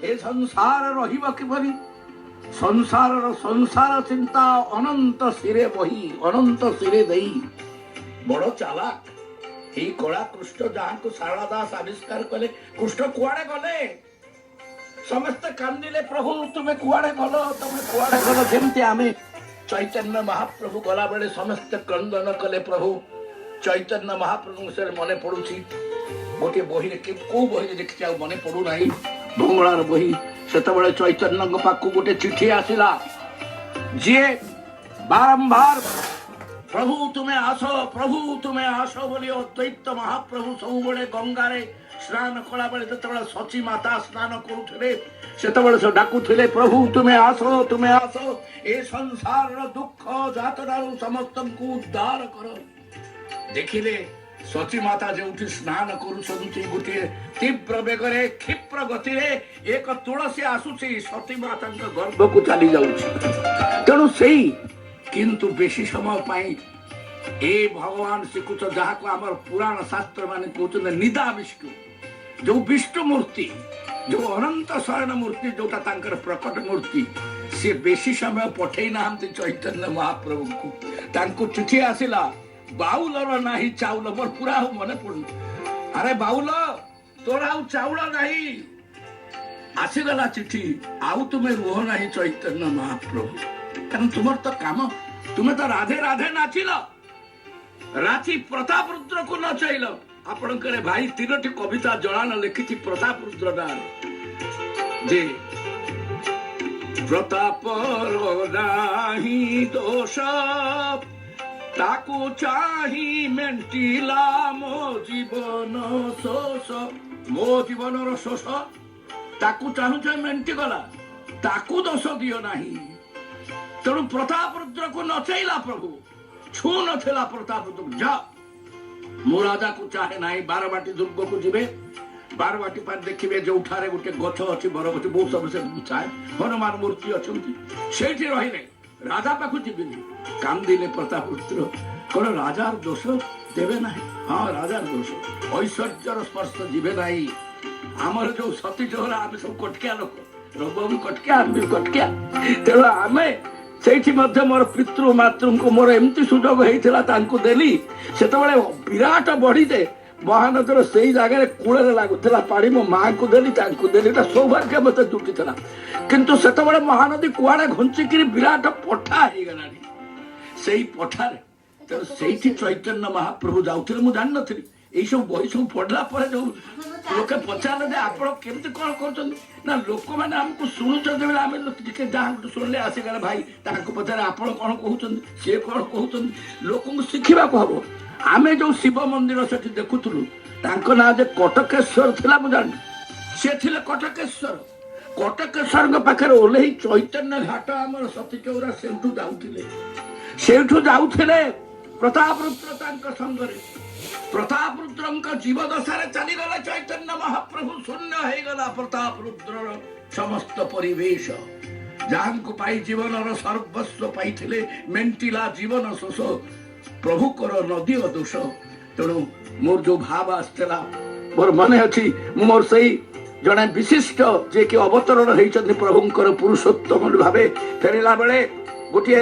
ए संसार रहिब किपरि संसार चिंता अनंत सिरे बही अनंत सिरे देई बड़ चालाक ही कला कृष्ण जहाँ को सारला दास आविष्कार कले कृष्ण कुआड़े गले समस्त कांदिले प्रभु तुम्हें कुआड़े गल तुम्हें कुआड़े गल जमती आमे चैतन्य महाप्रभु गला बेले समस्त क्रंदन कले प्रभु चैतन्य महाप्रभु से मन पड़ुछि गोटे बही को बही देखी मन पड़ू ना बंगलार बही से चैतन्य पाक गोटे चिठी आसला जी बारंबार प्रभु तुम्हें आस बोली अद्वैत महाप्रभु सब गंगारे स्नान कला बेले जो सची माता स्नान करुले से डाकुले प्रभु तुम्हें आस ए संसार दुख जातरा समस्त को उद्धार कर देखिले सची माता जो स्नान कर गोटे तीव्र बेगरे क्षिप्र गति एक तुलसी आसुची सती माता गर्भ को चली जाऊँ तेणु से किंतु बेसी समय पाई ए भगवान श्रीकृष्ण जहाँ को आम पुराण शास्त्र मान कहते निदा विष्णु जो विष्णु मूर्ति जो अनंत शरण मूर्ति जोटा प्रकट मूर्ति सी बेसी समय पठे ना चैतन्य महाप्रभु को चिठी आसला बाउलर नाही चाउल मोर पूरा मन पड़ू अरे बाउल तोर आउ चाउल नहीं आसीगला चिठी आउ तुम्हें रुह नहीं चैतन्य महाप्रभु कारण तुम तो काम तुम्हें तो राधे राधे नाचिल राची प्रताप रुद्र को नचैल आपणकर भाई तीनोटी कविता जलान लिखी प्रताप रुद्र नाम जे प्रताप नाही दोष ताकू चाही मेंटिला मो जीवन शोष मो जीवन शोष ताकू चाहूचे मेंटी गला ताकू दोष दियो नाही तेणु प्रताप रुद्र को नचैला प्रभु छू नथिला प्रताप रुद्र जा मो राजा को चाहे नाही बारबाटी दुर्ग को जीवे बारबाटी पर देखिए जो उठारे गोटे गछ अच्छी बरगछ बहुत सब से चाहे हनुमान मूर्ति अच्छा से रही राजा पाखु जीविनी कांदिले प्रताप रुद्र कौन राजार दोष देवे ना हाँ राजार दोष ऐश्वर्यर स्पर्श जीवे ना आमर जो सती चोरा आम सब कटकिया लोक रघु भी कटकिया आम भी कटकिया तेणु आम से मोर पितृ मातृ को मोर एमती सुजोग होता देली से विराट बढ़ी दे महानदीर से जगह कूल लगुला पानी मो माँ को देली सौभाग्य मत जुटी था किंतु से महानदी कुआड़े घुंचिक विराट पठा हो गला से पठार तेणु से चैतन्य महाप्रभु जाऊे मुझे जान नी यही सब बही सब पढ़ला जो लोके पचारे आप केमती कौन कर लोक मैंने आमको शुणुचे आम जहाँ शुणिले आसीगले भाई पचारे आप कौन कहते सी कौन कहते लोक शिखा हम आम जो शिव मंदिर से देखुलु ना जे कटकेश्वर थिला मुझे जान सी थे कटकेश्वर कटकेश्वर पाखे ओल्ल चैतन्य घाट आम सती चौरा से जाऊे प्रताप रुद्र संगरे प्रताप रुद्र जीवदशा चलीगला चैतन्य महाप्रभु शून्य हो गला प्रताप रुद्र समस्त परिवेश जहाँ को पाई जीवन सर्वस्व पाई मेंटिला जीवन शोष प्रभु कर नदी दोष तेणु मोर जो भाव आसला मोर मन अच्छी मोर से जड़े विशिष्ट जे कि अवतरण होती प्रभुंकर पुरुषोत्तम भाव फेरला बेले गोटे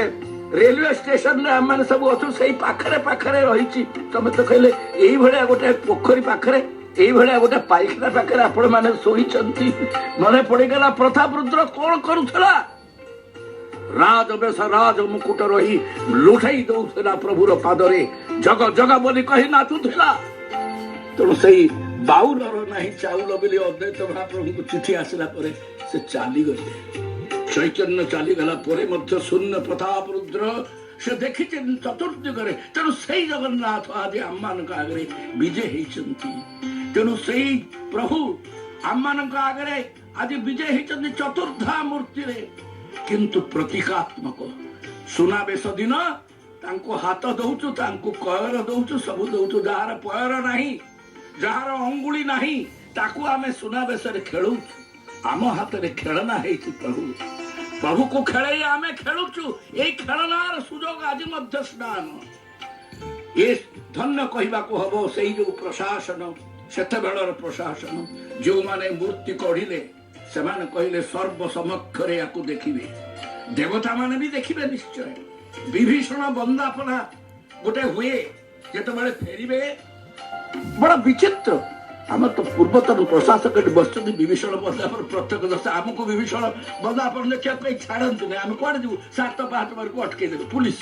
रेलवे स्टेशन आम मैंने सब अच्छु से पाखरे पाखरे रही तुम तो कहले यही भाया गोटे पोखरी पाखरे यही भाया गोटे पाइखाना पाखरे आपण मैंने शोई मन पड़गला प्रताप रुद्र कौन करुला राजवेश राज मुकुट रही लुटाई दौला प्रभुर पादरे जग जग बोली कही नाचुला तेणु से बाउलर ना चाउल बोली अद्वैत महाप्रभु को चिठी आसला से चलीगले चैतन्य चलीगला शून्य प्रताप रुद्र से देखी चतुर्दिगरे तेणु से जगन्नाथ आदि आम आगे विजय होती तेणु से प्रभु आम आगे आज विजय होती चतुर्धा मूर्ति रे किंतु प्रतीकात्मक सुनावेश दिन हाथ दौचु कयर दौचु सब दौचु जार पयर नहीं जार अंगुली नहीं ताकू आमे सुनावेश खेलु आम हाथ में खेलना है प्रभु प्रभु को खेल आमे खेलुचु यही खेलनार सुजोग आज मध्य स्नान ये धन्य कहवा को हम से जो प्रशासन सेते बेलर प्रशासन जो माने मूर्ति कढ़िले ସେମାନେ କହିଲେ ସର୍ବ ସମକ୍ଷରେ ୟାକୁ ଦେଖିବେ, ଦେବତା ମାନେ ବି ଦେଖିବେ ନିଶ୍ଚୟ। ବିଭୀଷଣ ବନ୍ଦାପନା ଗୋଟେ ହୁଏ, ଯେତେବେଳେ ଫେରିବେ ବଡ ବିଚିତ୍ର। ଆମର ତ ପୂର୍ବତନ ପ୍ରଶାସକ ବସିଛନ୍ତି ବିଭୀଷଣ ବନ୍ଦାପନ ପ୍ରତ୍ୟେକ ଦଶ, ଆମକୁ ବିଭୀଷଣ ବନ୍ଦାପନ ଦେଖିବା ପାଇଁ ଛାଡନ୍ତୁନି। ଆମେ କୁଆଡେ ଯିବୁ? 7 ପାହାଚ ମାର୍ଗକୁ ଅଟକେଇ ଦେବେ ପୁଲିସ।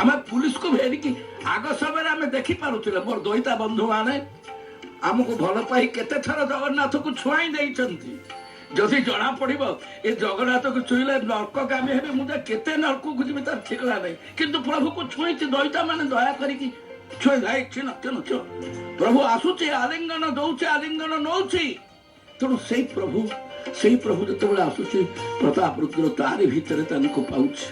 ଆମେ ପୁଲିସକୁ ଫେରିକି ଆଗ ସମୟରେ ଆମେ ଦେଖିପାରୁଥିଲେ। ମୋର ଦଇତା ବନ୍ଧୁ ମାନେ ଆମକୁ ଭଲ ପାଇ କେତେ ଥର ଜଗନ୍ନାଥକୁ ଛୁଆଇଁ ଦେଇଛନ୍ତି। ଯଦି ଜଣା ପଡିବ ଏ ଜଗନ୍ନାଥକୁ ଛୁଇଁଲେ ନର୍କଗାମୀ ହେବେ, ମୁଁ ତ କେତେ ନର୍କକୁ ଯିବି ତାର ଠିକଣା ନାହିଁ, କିନ୍ତୁ ପ୍ରଭୁକୁ ଛୁଇଁଛି। ଦଇତା ମାନେ ଦୟା କରିକି ଛୁଇଁ ଯାଇ ପ୍ରଭୁ ଆସୁଛି, ଆଲିଙ୍ଗନ ଦଉଛି, ଆଲିଙ୍ଗନ ନଉଛି। ତେଣୁ ସେଇ ପ୍ରଭୁ ଯେତେବେଳେ ଆସୁଛି, ପ୍ରତାପ ରୁଦ୍ର ତାରି ଭିତରେ ତାଙ୍କୁ ପାଉଛି।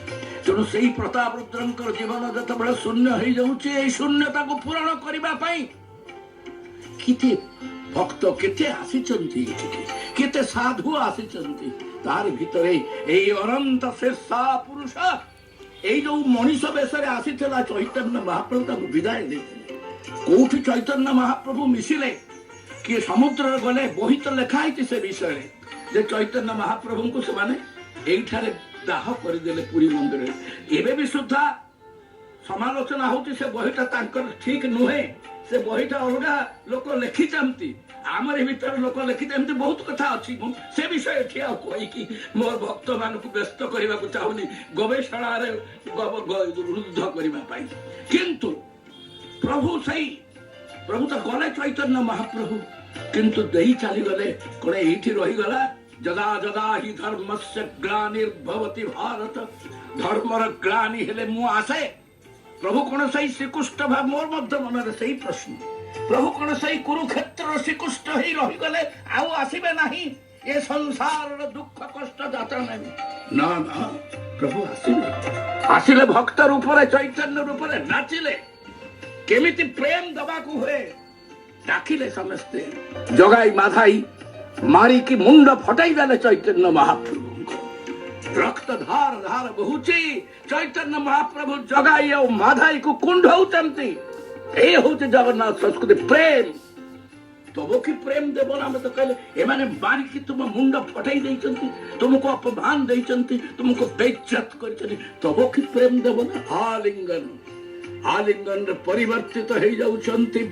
ତେଣୁ ସେଇ ପ୍ରତାପ ରୁଦ୍ରଙ୍କର ଜୀବନ ଯେତେବେଳେ ଶୂନ୍ୟ ହେଇଯାଉଛି, ଏଇ ଶୂନ୍ୟତାକୁ ପୂରଣ କରିବା ପାଇଁ କେତେ ଭକ୍ତ କେତେ ଆସିଛନ୍ତି, କେତେ ସାଧୁ ଆସିଛନ୍ତି। ତାର ଭିତରେ ଏଇ ଅନନ୍ତ ଶୀର୍ଷା ପୁରୁଷ, ଏଇ ଯୋଉ ମଣିଷ ବେଶରେ ଆସିଥିଲା ଚୈତନ୍ୟ ମହାପ୍ରଭୁ, ତାଙ୍କୁ ବିଦାୟ ଦେଇଥିଲେ। କୋଉଠି ଚୈତନ୍ୟ ମହାପ୍ରଭୁ ମିଶିଲେ? କିଏ ସମୁଦ୍ରରେ ଗଲେ? ବହି ତ ଲେଖା ହେଇଛି ସେ ବିଷୟରେ, ଯେ ଚୈତନ୍ୟ ମହାପ୍ରଭୁଙ୍କୁ ସେମାନେ ଏଇଠାରେ ଦାହ କରିଦେଲେ ପୁରୀ ମନ୍ଦିରରେ। ଏବେ ବି ସୁଦ୍ଧା ସମାଲୋଚନା ହଉଛି ସେ ବହିଟା ତାଙ୍କର ଠିକ ନୁହେଁ, ସେ ବହିଟା ଅଲଗା ଲୋକ ଲେଖିଛନ୍ତି, ଆମର ଭିତରେ ଲୋକ ଲେଖିଛନ୍ତି। ବହୁତ କଥା ଅଛି, ମୁଁ ସେ ବିଷୟ ଏଠି ଆଉ କହିକି ମୋର ଭକ୍ତ ମାନଙ୍କୁ ବ୍ୟସ୍ତ କରିବାକୁ ଚାହୁଁନି, ଗବେଷଣାରେ ରୁଦ୍ଧ କରିବା ପାଇଁ। କିନ୍ତୁ ପ୍ରଭୁ ତ ଗଲେ ଚୈତନ୍ୟ ମହାପ୍ରଭୁ, କିନ୍ତୁ ଦେଇ ଚାଲିଗଲେ। କଣ ଏଇଠି ରହିଗଲା? ଯଦା ଯଦା ହି ଧର୍ମସ୍ୟ ଗ୍ଲାନିର୍ଭବତି ଭାରତ, ଧର୍ମର ଗ୍ଲାନି ହେଲେ ମୁଁ ଆସେ। ପ୍ରଭୁ କଣ ସେଇ ଶ୍ରୀକୃଷ୍ଣ ଭାବ? ମୋର ମଧ୍ୟ ମନରେ ସେଇ ପ୍ରଶ୍ନ, ପ୍ରଭୁ କଣ ସେଇ କୁରୁକ୍ଷେତ୍ର ଶ୍ରୀକୃଷ୍ଣ ହେଇ ରହିଗଲେ, ଆଉ ଆସିବେ ନାହିଁ ଏ ସଂସାରର ଦୁଃଖ କଷ୍ଟ ଯାତ୍ରା ନେବେ? ନା ନା, ପ୍ରଭୁ ଆସିଲେ ଭକ୍ତ ରୂପରେ, ଚୈତନ୍ୟ ରୂପରେ ନାଚିଲେ। କେମିତି ପ୍ରେମ ଦବାକୁ ହୁଏ ଡାକିଲେ ସମସ୍ତେ। ଜଗାଇ ମାଧାଇ ମାରିକି ମୁଣ୍ଡ ଫଟାଇ ଦେଲେ ଚୈତନ୍ୟ ମହାପ୍ରଭୁଙ୍କ। ରକ୍ତ ଧାର ଧାର ବହୁଛି, ଚୈତନ୍ୟ ମହାପ୍ରଭୁ ଜଗାଇ ଆଉ ମାଧାଇକୁ କୁଣ୍ଢଉଛନ୍ତି। এই হচ্ছে জগন্নাথ সংস্কৃতি, প্রেম। তবু কি প্রেম দেব না? আমি তো কইলে এমানে মারিকি তুম মুন্ড ফটাই ଦେଇଛନ୍ତି, ତୁମକୁ ଅପମାନ ଦେଇଛନ୍ତି, ତୁମକୁ ବେଇଜ୍ଜତ କରିଛନ୍ତି, ତବୁ କି ପ୍ରେମ ଦେବ ନା? ଆଲିଙ୍ଗନରେ ପରିବର୍ତ୍ତିତ ହେଇଯାଉଛନ୍ତି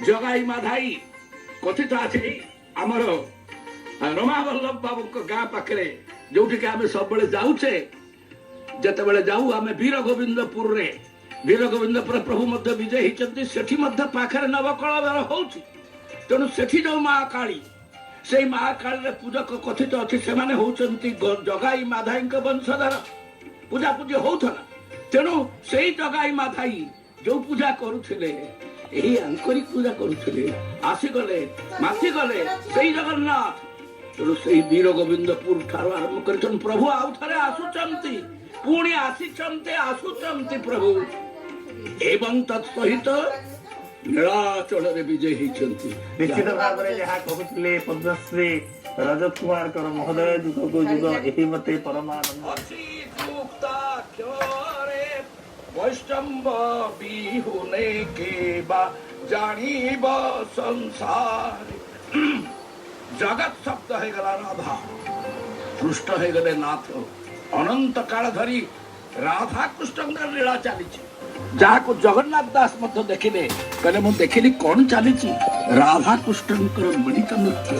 ଜଗାଇ ମାଧାଇ। କଥିତ ଅଛି ଆମର ରମାବଲ୍ଲଭ ବାବୁଙ୍କ ଗାଁ ପାଖରେ, ଯୋଉଠିକି ଆମେ ସବୁବେଳେ ଯାଉଛେ। ଯେତେବେଳେ ଯାଉ ଆମେ ବୀର ଗୋବିନ୍ଦପୁରରେ, ବୀର ଗୋବିନ୍ଦପୁର ପ୍ରଭୁ ମଧ୍ୟ ବିଜୟ ହେଇଛନ୍ତି, ସେଠି ମଧ୍ୟ ପାଖରେ ନବକଳେବର ହଉଛି। ତେଣୁ ସେଠି ଯୋଉ ମା କାଳୀ, ସେଇ ମା କାଳୀରେ ପୂଜକ କଥିତ ଅଛି, ସେମାନେ ହଉଛନ୍ତି ଜଗାଇ ମାଧାଇଙ୍କ ବଂଶଧର। ପୂଜାପୂଜି ହଉଥିଲା। ତେଣୁ ସେଇ ଜଗାଇ ମାଧାଇ ଯୋଉ ପୂଜା କରୁଥିଲେ, ଏହି ଆଙ୍କରିକ ପୂଜା କରୁଥିଲେ, ଆସିଗଲେ, ମାତିଗଲେ ସେଇ ଜଗନ୍ନାଥ। ତେଣୁ ସେଇ ବୀର ଗୋବିନ୍ଦପୁର ଠାରୁ ଆରମ୍ଭ କରିଛନ୍ତି, ପ୍ରଭୁ ଆଉ ଥରେ ଆସୁଛନ୍ତି, ପୁଣି ଆସୁଛନ୍ତି ପ୍ରଭୁ। ଏବଂ ତତ୍ ସହିତ ନୀଳାଚଳରେ ବିଜୟ ହେଇଛନ୍ତି। ନିଶ୍ଚିତ ଭାବରେ ଯାହା କହୁଥିଲେ ପଦ୍ମଶ୍ରୀ ରଜତ କୁମାରଙ୍କର ମହୋଦୟ, ଯୁଗକୁ ଯୁଗ ଏହି ମତେ ପରମାନନ୍ଦ। ବୈଷ୍ଣବ ବିହୁନେ କେବା ଜାଣିବ ସଂସାର। ଜଗତ ଶବ୍ଦ ହେଇଗଲା ରାଧା, କୃଷ୍ଣ ହେଇଗଲେ ନାଥ। ଅନନ୍ତ କାଳ ଧରି ରାଧା କୃଷ୍ଣଙ୍କର ଲୀଳା ଚାଲିଛି, ଯାହାକୁ ଜଗନ୍ନାଥ ଦାସ ମଧ୍ୟ ଦେଖିଲେ, କହିଲେ ମୁଁ ଦେଖିଲି କଣ ଚାଲିଛି? ରାଧା କୃଷ୍ଣଙ୍କର ମିଳିତ ନୃତ୍ୟ।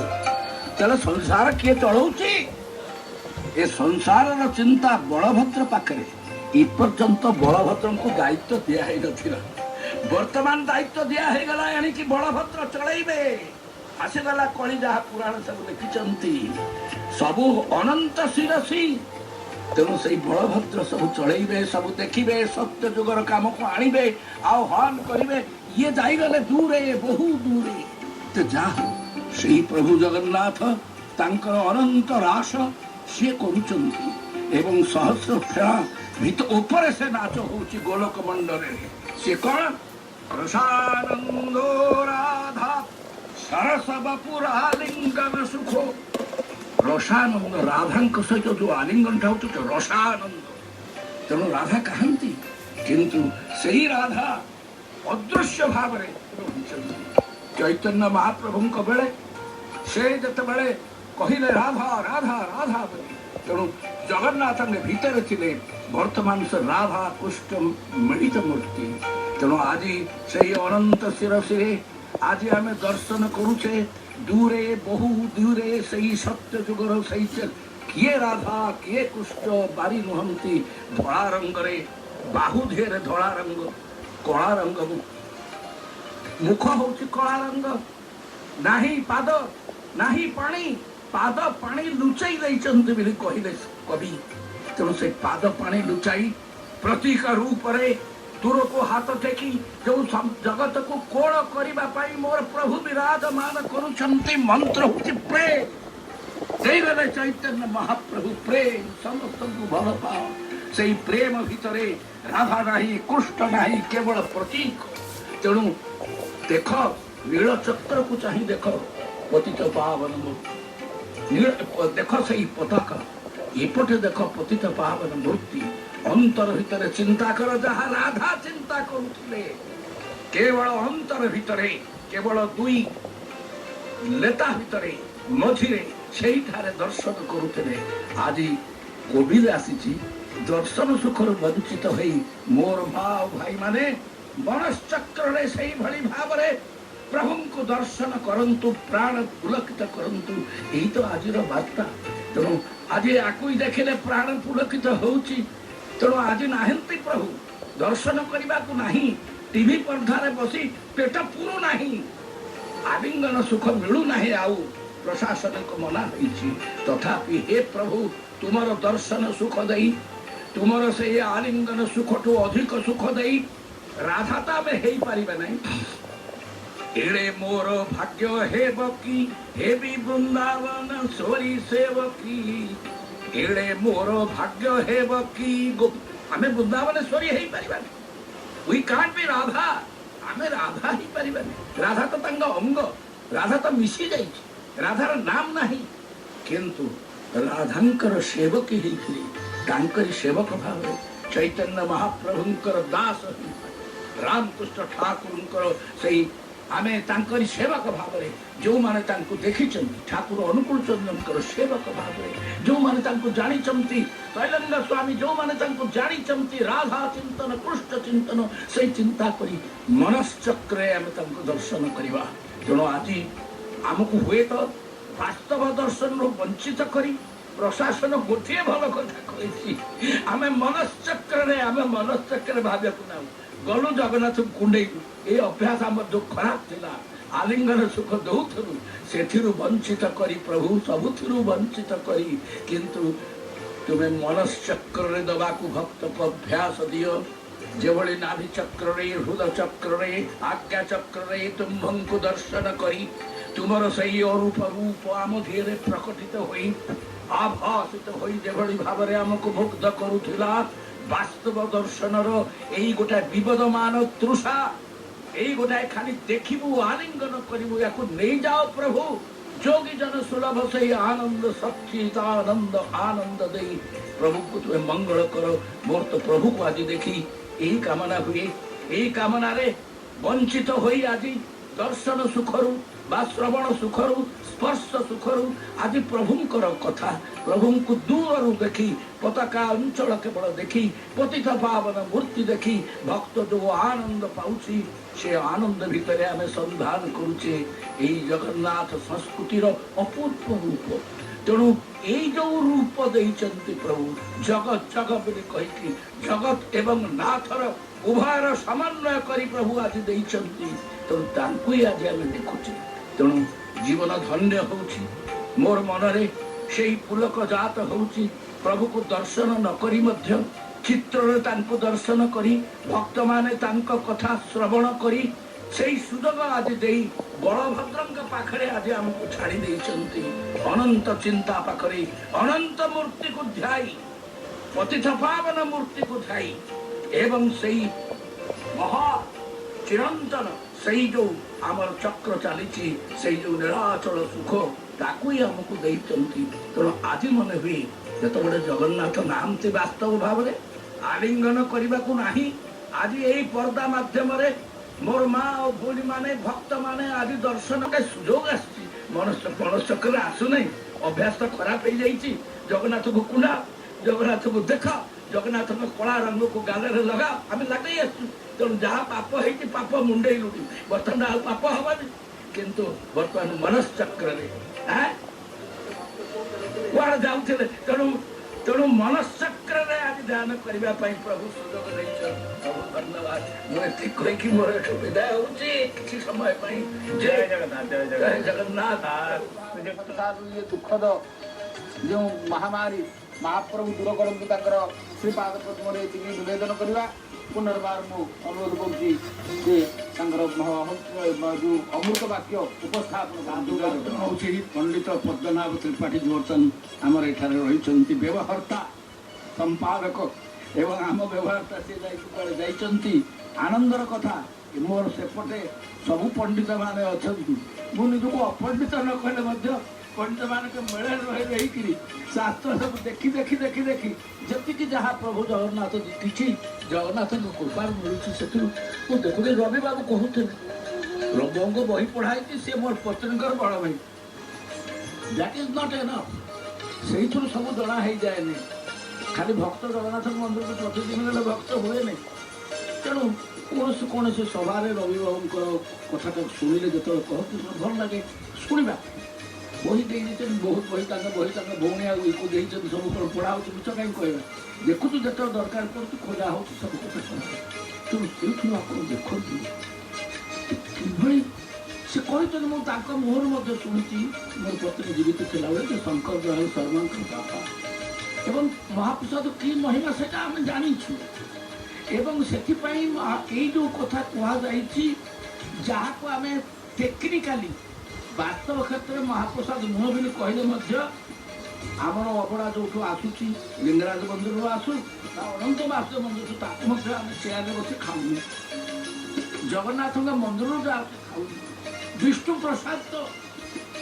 ତାହେଲେ ସଂସାର କିଏ ଚଳଉଛି? ଏ ସଂସାରର ଚିନ୍ତା ବଳଭଦ୍ର ପାଖରେ। ଏପର୍ଯ୍ୟନ୍ତ ବଳଭଦ୍ରଙ୍କୁ ଦାୟିତ୍ୱ ଦିଆ ହେଇନଥିଲା, ବର୍ତ୍ତମାନ ଦାୟିତ୍ୱ ଦିଆ ହେଇଗଲା, ଏଣିକି ବଳଭଦ୍ର ଚଳେଇବେ। ଆସିଗଲା କଳି, ଯାହା ପୁରାଣ ସବୁ ଲେଖିଛନ୍ତି, ସବୁ ଅନନ୍ତ ଶିରସି। ତେଣୁ ସେଇ ବଳଭଦ୍ର ସବୁ ଚଳେଇବେ, ସବୁ ଦେଖିବେ, ସତ୍ୟ ଯୁଗର କାମକୁ ଆଣିବେ, ଆହ୍ୱାନ କରିବେ। ଇଏ ଯାଇଗଲେ ଦୂରେ, ବହୁ ଦୂରେ। ଯାହା ସେଇ ପ୍ରଭୁ ଜଗନ୍ନାଥ ତାଙ୍କର ଅନନ୍ତ ରାସ ସିଏ କରୁଛନ୍ତି, ଏବଂ ସହସ୍ର ଫେଳା ଉପରେ ସେ ନାଚ ହଉଛି ଗୋଲକ ମଣ୍ଡଳରେ। ସେ କଣ? ରସାନନ୍ଦ ରାଧା ସରସ ବପୁର ଆଲିଙ୍ଗନ ସୁଖ। ରସାନନ୍ଦ, ରାଧାଙ୍କ ସହିତ ଯୋଉ ଆଲିଙ୍ଗନଟା ହଉଛି ରସାନନ୍ଦ। ତେଣୁ ରାଧା କାହାନ୍ତି, କିନ୍ତୁ ସେଇ ରାଧା ଅଦୃଶ୍ୟ ଭାବରେ ରହିଛନ୍ତି। ଚୈତନ୍ୟ ମହାପ୍ରଭୁଙ୍କ ବେଳେ ସେ ଯେତେବେଳେ କହିଲେ ରାଧା ରାଧା ରାଧା ବୋଲି। ତେଣୁ ଜଗନ୍ନାଥଙ୍କ ଭିତରେ ଥିଲେ ବର୍ତ୍ତମାନ ସେ ରାଧା କୃଷ୍ଣ ମିଳିତ ମୂର୍ତ୍ତି। ତେଣୁ ଆଜି ସେଇ ଅନନ୍ତ ଶିରସିରେ ଆଜି ଆମେ ଦର୍ଶନ କରୁଛେ। ଦୂରେ ବହୁ ଦୂରେ ସେଇ ସତ୍ୟ ଯୁଗର ସେଇ କିଏ ରାଧା କିଏ କୃଷ୍ଣ ବାରି ନୁହନ୍ତି। ଧଳା ରଙ୍ଗରେ ବାହୁ ଧିଏରେ ଧଳା ରଙ୍ଗ, କଳା ରଙ୍ଗ, ମୁଖ ହଉଛି କଳା ରଙ୍ଗ, ନାହିଁ ପାଦ ନାହିଁ ପାଣି, ପାଦ ପାଣି ଲୁଚାଇ ଦେଇଛନ୍ତି ବୋଲି କହିଲେ କବି। ତେଣୁ ସେ ପାଦ ପାଣି ଲୁଚାଇ ପ୍ରତୀକ ରୂପରେ ଦୂରକୁ ହାତ ଟେକି ଯୋଉ ଜଗତକୁ କୋଳ କରିବା ପାଇଁ ମୋର ପ୍ରଭୁ ବିରାଜମାନ କରୁଛନ୍ତି। ମନ୍ତ୍ର ହଉଛି ପ୍ରେମ। ଦେଇଦେଲେ ଚୈତନ୍ୟ ମହାପ୍ରଭୁ ପ୍ରେମ, ସମସ୍ତଙ୍କୁ ଭଲ ପାଅ। ସେଇ ପ୍ରେମ ଭିତରେ ରାଧା ନାହିଁ, କୃଷ୍ଣ ନାହିଁ, କେବଳ ପ୍ରତୀକ। ତେଣୁ ଦେଖ ନୀଳଚକ୍ରକୁ ଚାହିଁ ଦେଖ ପତିତ ପାବନ ମୂର୍ତ୍ତି, ଦେଖ ସେଇ ପତାକା, ଏପଟେ ଦେଖ ପତିତ ପାବନ ମୂର୍ତ୍ତି। ଅନ୍ତର ଭିତରେ ଚିନ୍ତା କର ଯାହା ରାଧା ଚିନ୍ତା କରୁଥିଲେ। କେବଳ ଅନ୍ତର ଭିତରେ, କେବଳ ଦୁଇ ଲେତା ଭିତରେ ମଝିରେ ସେଇଠାରେ ଦର୍ଶନ କରୁଥିଲେ। ଆଜି କୋଭିଡ ଆସିଛି, ଦର୍ଶନ ସୁଖରୁ ବଞ୍ଚିତ ହୋଇ ମୋର ଭାଇ ଭାଇମାନେ ବନଶ୍ଚକ୍ରରେ ସେଇଭଳି ଭାବରେ ପ୍ରଭୁଙ୍କୁ ଦର୍ଶନ କରନ୍ତୁ, ପ୍ରାଣ ପୁଲକିତ କରନ୍ତୁ। ଏଇ ତ ଆଜିର ବାର୍ତ୍ତା। ତେଣୁ ଆଜି ଆକୁ ଦେଖିଲେ ପ୍ରାଣ ପୁଲକିତ ହଉଛି। ତେଣୁ ଆଜି ନାହାନ୍ତି ପ୍ରଭୁ, ଦର୍ଶନ କରିବାକୁ ନାହିଁ, ଟିଭି ପର୍ଦ୍ଦାରେ ବସି ପେଟ ପୁରୁ ନାହିଁ, ଆଲିଙ୍ଗନ ସୁଖ ମିଳୁନାହିଁ। ଆଉ ପ୍ରଶାସନକୁ ମନା ହେଇଛି। ତଥାପି ହେ ପ୍ରଭୁ, ତୁମର ଦର୍ଶନ ସୁଖ ଦେଇ, ତୁମର ସେଇ ଆଲିଙ୍ଗନ ସୁଖଠୁ ଅଧିକ ସୁଖ ଦେଇ ରାଧା ତ ଆମେ ହେଇପାରିବେ ନାହିଁ। ଏଡ଼େ ମୋର ଭାଗ୍ୟ ହେବ କି ହେବି ବୃନ୍ଦାବନ ସୋରି ସେବକି। ଏଡ଼େ ମୋର ଭାଗ୍ୟ ହେବ କି ଆମେ ବୃନ୍ଦାବନେଶ୍ୱରୀ ହେଇପାରିବାନି। We can't be Radha. ଆମେ ରାଧା ହେଇପାରିବାନି। ରାଧା ତ ତାଙ୍କ ଅଙ୍ଗ, ରାଧା ତ ମିଶି ଯାଇଛି, ରାଧାର ନାମ ନାହିଁ। କିନ୍ତୁ ରାଧାଙ୍କର ସେବକୀ ହେଇଥିଲି, ତାଙ୍କରି ସେବକ ଭାବରେ ଚୈତନ୍ୟ ମହାପ୍ରଭୁଙ୍କର ଦାସ, ରାମକୃଷ୍ଣ ଠାକୁରଙ୍କର ସେଇ ଆମେ ତାଙ୍କରି ସେବକ ଭାବରେ ଯେଉଁମାନେ ତାଙ୍କୁ ଦେଖିଛନ୍ତି, ଠାକୁର ଅନୁକୂଳ ଚନ୍ଦ୍ରଙ୍କର ସେବକ ଭାବରେ ଯେଉଁମାନେ ତାଙ୍କୁ ଜାଣିଛନ୍ତି, ଶୈଲେନ୍ଦ୍ର ସ୍ୱାମୀ ଯେଉଁମାନେ ତାଙ୍କୁ ଜାଣିଛନ୍ତି, ରାଧା ଚିନ୍ତନ କୃଷ୍ଣ ଚିନ୍ତନ ସେଇ ଚିନ୍ତା କରି ମନଶ୍ଚକ୍ରରେ ଆମେ ତାଙ୍କୁ ଦର୍ଶନ କରିବା। ତେଣୁ ଆଜି ଆମକୁ ହୁଏତ ବାସ୍ତବ ଦର୍ଶନରୁ ବଞ୍ଚିତ କରି ପ୍ରଶାସନ ଗୋଟିଏ ଭଲ କଥା କହିଛି, ଆମେ ମନଶ୍ଚକ୍ରରେ ଭାବିବାକୁ ନାଉ। ଗଲୁ ଜଗନ୍ନାଥଙ୍କୁ କୁଣ୍ଡେଇବୁ, ଏ ଅଭ୍ୟାସ ଆମର ଯୋଉ ଖରାପ ଥିଲା, ଆଲିଙ୍ଗନ ସୁଖ ଦଉଥିଲୁ, ସେଥିରୁ ବଞ୍ଚିତ କରି ପ୍ରଭୁ ସବୁଥିରୁ ବଞ୍ଚିତ କରି, କିନ୍ତୁ ତୁମେ ମନଶ୍ଚକ୍ରରେ ଦବାକୁ ଭକ୍ତକୁ ଅଭ୍ୟାସ ଦିଅ। ଯେଭଳି ନାଭି ଚକ୍ରରେ, ହୃଦ ଚକ୍ରରେ, ଆଜ୍ଞା ଚକ୍ରରେ ତୁମ୍ଭଙ୍କୁ ଦର୍ଶନ କରି ତୁମର ସେଇ ଅରୂପ ରୂପ ଆମ ଧିଏରେ ପ୍ରକଟିତ ହୋଇ ଆଭାସିତ ହୋଇ ଯେଭଳି ଭାବରେ ଆମକୁ ମୁଗ୍ଧ କରୁଥିଲା, ବାସ୍ତବ ଦର୍ଶନର ଏଇ ଗୋଟାଏ ବିବଦମାନ ତୃଷା, ଏଇ ଗୋଟାଏ ଖାଲି ଦେଖିବୁ ଆଲିଙ୍ଗନ କରିବୁ, ୟାକୁ ନେଇଯାଅ ପ୍ରଭୁ। ଯୋଗୀ ଜନ ସୁଲଭ ସେଇ ଆନନ୍ଦ ସଚ୍ଚିଦାନନ୍ଦ ଆନନ୍ଦ ଦେଇ ପ୍ରଭୁକୁ ତୁମେ ମଙ୍ଗଳ କର। ମୋର ତ ପ୍ରଭୁକୁ ଆଜି ଦେଖି ଏହି କାମନା ହୁଏ। ଏହି କାମନାରେ ବଞ୍ଚିତ ହୋଇ ଆଜି ଦର୍ଶନ ସୁଖରୁ ବା ଶ୍ରବଣ ସୁଖରୁ, ସ୍ପର୍ଶ ସୁଖରୁ ଆଜି ପ୍ରଭୁଙ୍କର କଥା, ପ୍ରଭୁଙ୍କୁ ଦୂରରୁ ଦେଖି, ପତାକା ଅଞ୍ଚଳ କେବଳ ଦେଖି, ପତିତ ପାବନ ମୂର୍ତ୍ତି ଦେଖି ଭକ୍ତ ଯୋଉ ଆନନ୍ଦ ପାଉଛି, ସେ ଆନନ୍ଦ ଭିତରେ ଆମେ ସନ୍ଧାନ କରୁଛେ ଏଇ ଜଗନ୍ନାଥ ସଂସ୍କୃତିର ଅପୂର୍ବ ରୂପ। ତେଣୁ ଏଇ ଯୋଉ ରୂପ ଦେଇଛନ୍ତି ପ୍ରଭୁ, ଜଗତ ଜଗ ବୋଲି କହିକି ଜଗତ ଏବଂ ନାଥର ଉଭୟର ସମନ୍ୱୟ କରି ପ୍ରଭୁ ଆଜି ଦେଇଛନ୍ତି। ତେଣୁ ତାଙ୍କୁ ହିଁ ଆଜି ଆମେ ଦେଖୁଛେ। ତେଣୁ ଜୀବନ ଧନ୍ୟ ହେଉଛି। ମୋର ମନରେ ସେଇ ପୁଲକ ଜାତ ହେଉଛି, ପ୍ରଭୁକୁ ଦର୍ଶନ ନ କରି ମଧ୍ୟ ଚିତ୍ରରେ ତାଙ୍କୁ ଦର୍ଶନ କରି, ଭକ୍ତମାନେ ତାଙ୍କ କଥା ଶ୍ରବଣ କରି ସେଇ ସୁଯୋଗ ଆଜି ଦେଇ ବଳଭଦ୍ରଙ୍କ ପାଖରେ ଆଜି ଆମକୁ ଛାଡ଼ି ଦେଇଛନ୍ତି। ଅନନ୍ତ ଚିନ୍ତା ପାଖରେ ଅନନ୍ତ ମୂର୍ତ୍ତିକୁ ଧ୍ୟାଇ, ପତିତ ପାବନ ମୂର୍ତ୍ତିକୁ ଧ୍ୟାଇ ଏବଂ ସେଇ ମହା ଚିରନ୍ତନ ସେଇ ଯୋଉ ଆମର ଚକ୍ର ଚାଲିଛି, ସେଇ ଯୋଉ ନୀଳାଚଳ ସୁଖ ତାକୁ ହିଁ ଆମକୁ ଦେଇଛନ୍ତି। ତେଣୁ ଆଜି ମନେ ହୁଏ ଯେତେବେଳେ ଜଗନ୍ନାଥ ନାହାନ୍ତି ବାସ୍ତବ ଭାବରେ, ଆଲିଙ୍ଗନ କରିବାକୁ ନାହିଁ। ଆଜି ଏଇ ପର୍ଦ୍ଦା ମାଧ୍ୟମରେ ମୋର ମା ଓ ଭଉଣୀ ମାନେ, ଭକ୍ତ ମାନେ ଆଜି ଦର୍ଶନ ସୁଯୋଗ ଆସିଛି। ମନଶ୍ଚକ୍ରରେ ଆସୁନାହିଁ, ଅଭ୍ୟାସ ତ ଖରାପ ହେଇଯାଇଛି। ଜଗନ୍ନାଥକୁ କୁଣ୍ଡା, ଜଗନ୍ନାଥକୁ ଦେଖ, ଜଗନ୍ନାଥଙ୍କ କଳା ରଙ୍ଗକୁ ଗାଲରେ ଲଗା, ଆମେ ଲଗେଇ ଆସିଛୁ। ତେଣୁ ଯାହା ପାପ ହେଇଛି ପାପ ମୁଣ୍ଡେଇଲୁଣି, ବର୍ତ୍ତମାନ ଆଉ ପାପ ହବନି। କିନ୍ତୁ ବର୍ତ୍ତମାନ ମନଶ୍ଚକ୍ରରେ କୁଆଡେ ଯାଉଥିଲେ? ତେଣୁ ମନଶ୍ଚକ୍ରରେ ଆଜି ଧ୍ୟାନ କରିବା ପାଇଁ ପ୍ରଭୁ ସୁଯୋଗ ଦେଇଛନ୍ତି। ପ୍ରଭୁ ଧନ୍ୟବାଦ। ମୁଁ ଏତିକି କହିକି ମୋର ଏଠୁ ବିଦାୟ ହଉଛି କିଛି ସମୟ ପାଇଁ। ଜୟ ଜଗନ୍ନାଥ, ଜୟ ଜୟ ଜଗନ୍ନାଥ। ଜଗନ୍ନାଥ। ଇଏ ଦୁଃଖଦ ଯେଉଁ ମହାମାରୀ ମହାପ୍ରଭୁ ଦୂର କରନ୍ତୁ, ତାଙ୍କର ଶ୍ରୀପାଦ ପଦ୍ମରେ ଏତିକି ନିବେଦନ କରିବା। ପୁନର୍ବାର ମୁଁ ଅନୁରୋଧ କରୁଛି ଯେ ତାଙ୍କର ଯେଉଁ ଅମୃତ ବାକ୍ୟ ଉପସ୍ଥାପନ ହେଉଛି ପଣ୍ଡିତ ପଦ୍ମନାଭ ତ୍ରିପାଠୀ ଯୋଉର୍ତ୍ତନ ଆମର ଏଠାରେ ରହିଛନ୍ତି ବ୍ୟବହର୍ତ୍ତା ସମ୍ପାଦକ, ଏବଂ ଆମ ବ୍ୟବହାରଟା ସେ ଯାଇଛନ୍ତି। ଆନନ୍ଦର କଥା, ମୋର ସେପଟେ ସବୁ ପଣ୍ଡିତ ମାନେ ଅଛନ୍ତି। ମୁଁ ନିଜକୁ ଅପଣ୍ଡିତ ନ କହିଲେ ମଧ୍ୟ ପଣ୍ଡିତ ମାନଙ୍କ ମେଳରେ ରହିକିରି ଶାସ୍ତ୍ର ସବୁ ଦେଖି ଯେତିକି ଯାହା ପ୍ରଭୁ ଜଗନ୍ନାଥ କିଛି ଜଗନ୍ନାଥଙ୍କ କୃପାରୁ ମିଳୁଛି ସେଥିରୁ ମୁଁ ଦେଖୁଥିଲି। ରବି ବାବୁ କହୁଥିଲେ ରବଙ୍କ ବହି ପଢ଼ାଇଛି, ସେ ମୋର ପତ୍ନୀଙ୍କର ବଡ଼ ଭାଇ। That is not enough. ସେଇଥିରୁ ସବୁ ଜଣା ହେଇଯାଏନି। ଖାଲି ଭକ୍ତ ଜଗନ୍ନାଥଙ୍କ ମନ୍ଦିରକୁ ପ୍ରତିଦିନ ଗଲେ ଭକ୍ତ ହୁଏନି। ତେଣୁ କୌଣସି ସଭାରେ ରବି ବାବୁଙ୍କର କଥାଟା ଶୁଣିଲେ ଯେତେବେଳେ କହନ୍ତି ଭଲ ଲାଗେ ଶୁଣିବା। ବହି ଦେଇଛନ୍ତି, ବହୁତ ବହି ତାଙ୍କ ଭଉଣୀ ଆଉ ଇକୁ ଦେଇଛନ୍ତି, ସବୁ ପଢ଼ା ହେଉଛି। ମିଛ କାହିଁକି କହିବା? ଦେଖୁଛୁ ଯେତେବେଳେ ଦରକାର ପଡ଼ୁଛି ଖୋଜା ହେଉଛି ସବୁ କଥା ଶୁଣା। ତେଣୁ ସେଇଥିରୁ ଆପଣ ଦେଖନ୍ତୁ କିଭଳି ସେ କହିଛନ୍ତି। ମୁଁ ତାଙ୍କ ମୁହଁରୁ ମଧ୍ୟ ଶୁଣିଛି, ମୋର ପତ୍ନୀ ଜୀବିତ ଥିଲାବେଳେ ଯେ ଶଙ୍କର ଦୟାଳ ଶର୍ମାଙ୍କ ବାପା ଏବଂ ମହାପ୍ରସାଦ କି ମହିମା ସେଇଟା ଆମେ ଜାଣିଛୁ। ଏବଂ ସେଥିପାଇଁ ଏଇ ଯେଉଁ କଥା କୁହାଯାଇଛି, ଯାହାକୁ ଆମେ ଟେକ୍ନିକାଲି ବାସ୍ତବ କ୍ଷେତ୍ରରେ ମହାପ୍ରସାଦ ନୁହଁ ବୋଲି କହିଲେ ମଧ୍ୟ ଆମର ଅବଡ଼ା ଯୋଉଠୁ ଆସୁଛି ଲିଙ୍ଗରାଜ ମନ୍ଦିରରୁ ଆସୁ ବା ଅନନ୍ତ ବାସୁଦେବ ମନ୍ଦିରରୁ, ତାକୁ ମଧ୍ୟ ଆମେ ଚେୟାରରେ ବସି ଖାଉନୁ। ଜଗନ୍ନାଥଙ୍କ ମନ୍ଦିରରୁ ଯାହା ଖାଉନୁ। ବିଷ୍ଣୁ ପ୍ରସାଦ ତ,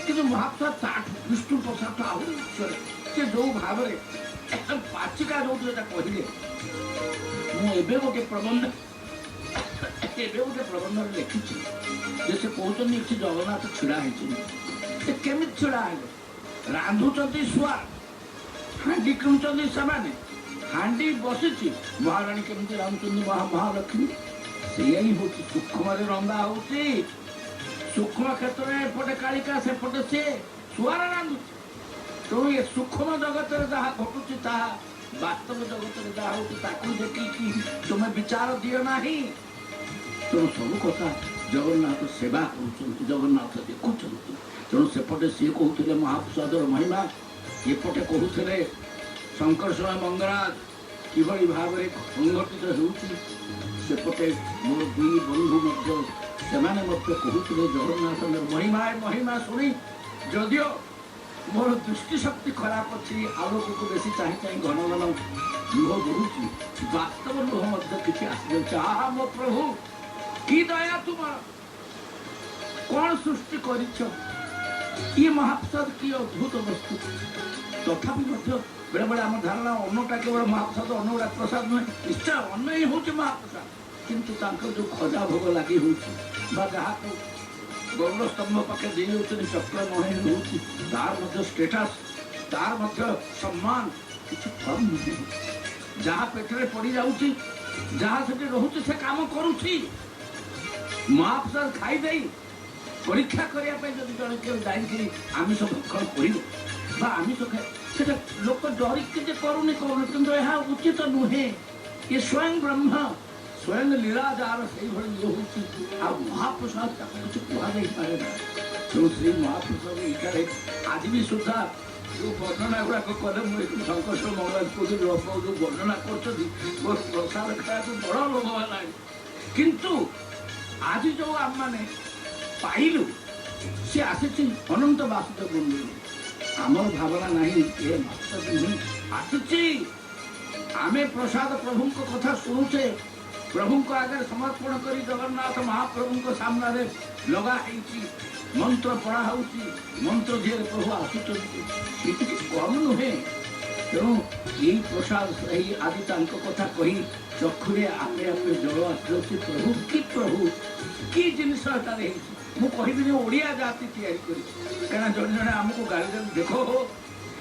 କିନ୍ତୁ ମହାପ୍ରସାଦ ତାଠୁ ବିଷ୍ଣୁ ପ୍ରସାଦ ଆହୁରି ଉଚ୍ଚରେ। ସେ ଯୋଉ ଭାବରେ ପାଚିକା ଯୋଉଠି ଏଟା କହିଲେ, ମୁଁ ଏବେ ଗୋଟେ ପ୍ରବନ୍ଧରେ ଲେଖିଛି ଯେ ସେ କହୁଛନ୍ତି ଏଠି ଜଗନ୍ନାଥ ଛିଡ଼ା ହେଇଛନ୍ତି। ସେ କେମିତି ଛିଡ଼ା ହେଲେ? ରାନ୍ଧୁଛନ୍ତି ଶୁଆ, ହାଣ୍ଡି କିଣୁଛନ୍ତି ସେମାନେ, ହାଣ୍ଡି ବସିଛି, ମହାରାଣୀ କେମିତି ରାନ୍ଧୁଛନ୍ତି ମହାଲକ୍ଷ୍ମୀ। ସେଇଆ ହିଁ ହଉଛି, ସୂକ୍ଷ୍ମରେ ରନ୍ଧା ହଉଛି। ସୂକ୍ଷ୍ମ କ୍ଷେତ୍ରରେ ଏପଟେ କାଳିକା, ସେପଟେ ସେ ଶୁଆରେ ରାନ୍ଧୁଛି। ତେଣୁ ଏ ସୂକ୍ଷ୍ମ ଜଗତରେ ଯାହା ଘଟୁଛି ତାହା ବାସ୍ତବ ଜଗତରେ ଯାହା ହଉଛି ତାକୁ ଦେଖିକି ତୁମେ ବିଚାର ଦିଅ ନାହିଁ। ତେଣୁ ସବୁ କଥା ଜଗନ୍ନାଥ ସେବା କରୁଛନ୍ତି, ଜଗନ୍ନାଥ ଦେଖୁଛନ୍ତି। ତେଣୁ ସେପଟେ ସିଏ କହୁଥିଲେ ମହାପ୍ରସାଦର ମହିମା, ଏପଟେ କହୁଥିଲେ ଶଙ୍କର୍ଷଣ ମଙ୍ଗରାଜ କିଭଳି ଭାବରେ ସଂଗଠିତ ହେଉଛି। ସେପଟେ ମୋର ଦୁଇ ବନ୍ଧୁ ମଧ୍ୟ ସେମାନେ ମଧ୍ୟ କହୁଥିଲେ ଜଗନ୍ନାଥଙ୍କର ମହିମା ଶୁଣି ଯଦିଓ ମୋର ଦୃଷ୍ଟି ଶକ୍ତି ଖରାପ ଅଛି, ଆଲୋକକୁ ବେଶୀ ଚାହିଁ ଘନ ଲୁହ ବହୁଛି, ବାସ୍ତବ ଲୁହ ମଧ୍ୟ କିଛି ଆସିଯାଉଛି। ଆହା ମୋ ପ୍ରଭୁ କି ଦୟା ତୁମର, କଣ ସୃଷ୍ଟି କରିଛ, ଇଏ ମହାପ୍ରସାଦ କି ଅଦ୍ଭୁତ ବସ୍ତୁ। ତଥାପି ମଧ୍ୟ ବେଳେବେଳେ ଆମ ଧାରଣା ଅନ୍ନଟା କେବଳ ମହାପ୍ରସାଦ, ଅନ୍ନ ଗୁଡ଼ା ପ୍ରସାଦ ନୁହେଁ। ନିଶ୍ଚୟ ଅନ୍ନ ହିଁ ହେଉଛି ମହାପ୍ରସାଦ, କିନ୍ତୁ ତାଙ୍କର ଯେଉଁ ଖଜା ଭୋଗ ଲାଗି ହେଉଛି ବା ଯାହାକୁ ଗରୁଡ଼ ସ୍ତମ୍ଭ ପାଖେ ଦେଇ ହେଉଛନ୍ତି ଚକ୍ର ମଣି ହେଉଛି, ତାର ମଧ୍ୟ ଷ୍ଟେଟସ୍, ତାର ମଧ୍ୟ ସମ୍ମାନ କିଛି କମ୍ ନୁହେଁ। ଯାହା ପେଟରେ ପଡ଼ିଯାଉଛି, ଯାହା ସେଠି ରହୁଛି, ସେ କାମ କରୁଛି। ମହାପ୍ରସାଦ ଖାଇଦେଇ ପରୀକ୍ଷା କରିବା ପାଇଁ ଯଦି ଜଣେ କେବେ ଯାଇକିରି ଆମିଷ ଭକ୍ଷଣ କରିବ ବା ଆମିଷ ଖାଏ, ସେଟା ଲୋକ ଡରିକି ଯେ କରୁନି, କିନ୍ତୁ ଏହା ଉଚିତ ନୁହେଁ। ଏ ସ୍ୱୟଂ ବ୍ରହ୍ମ, ସ୍ୱୟଂ ଲୀଳା ଯାହାର ସେଇଭଳି ଇଏ ହେଉଛି। ଆଉ ମହାପ୍ରସାଦ ତାକୁ କିଛି କୁହାଯାଇପାରେ ନା। ତେଣୁ ସେଇ ମହାପ୍ରସାଦ ଏଇଠାରେ ଆଜି ବି ସୁଦ୍ଧା ଯେଉଁ ବର୍ଣ୍ଣନା ଗୁଡ଼ାକ କଲେ, ମୁଁ ଏଠି ଶଙ୍କର୍ଷଣ ମଙ୍ଗରାଜ କହୁଥିଲି, ଯେଉଁ ବର୍ଣ୍ଣନା କରୁଛନ୍ତି, ମୋର ପ୍ରସାଦ ଖାଇବାକୁ ବଡ଼ ଲୋଭ ହେଲାଣି। କିନ୍ତୁ ଆଜି ଯେଉଁ ଆମମାନେ ପାଇଲୁ, ସେ ଆସିଛି ଅନନ୍ତ ବାସୁଦେବ ମନ୍ଦିର। ଆମର ଭାବନା ନାହିଁ ଏ ମାସ ଆସିଛି, ଆମେ ପ୍ରସାଦ ପ୍ରଭୁଙ୍କ କଥା ଶୁଣୁଛେ, ପ୍ରଭୁଙ୍କ ଆଗରେ ସମର୍ପଣ କରି ଜଗନ୍ନାଥ ମହାପ୍ରଭୁଙ୍କ ସାମ୍ନାରେ ଲଗା ହେଇଛି, ମନ୍ତ୍ର ପଢ଼ା ହେଉଛି, ମନ୍ତ୍ର ଧିରେ ପ୍ରଭୁ ଆସୁଛନ୍ତି, ଏ କିଛି କମ୍ ନୁହେଁ। ତେଣୁ ଏଇ ପ୍ରସାଦ ଏହି ଆଜି ତାଙ୍କ କଥା କହି ଚକ୍ଷୁରେ ଆପେ ଆପେ ଜଳ ଆସିଯାଉଛି। ପ୍ରଭୁ କି ଜିନିଷ ଏଠାରେ ହେଇଛି। ମୁଁ କହିବିନି ଓଡ଼ିଆ ଜାତି ତିଆରି କରି, କାହିଁକିନା ଜଣେ ଜଣେ ଆମକୁ ଗାଳି ଦେଲେ ଦେଖ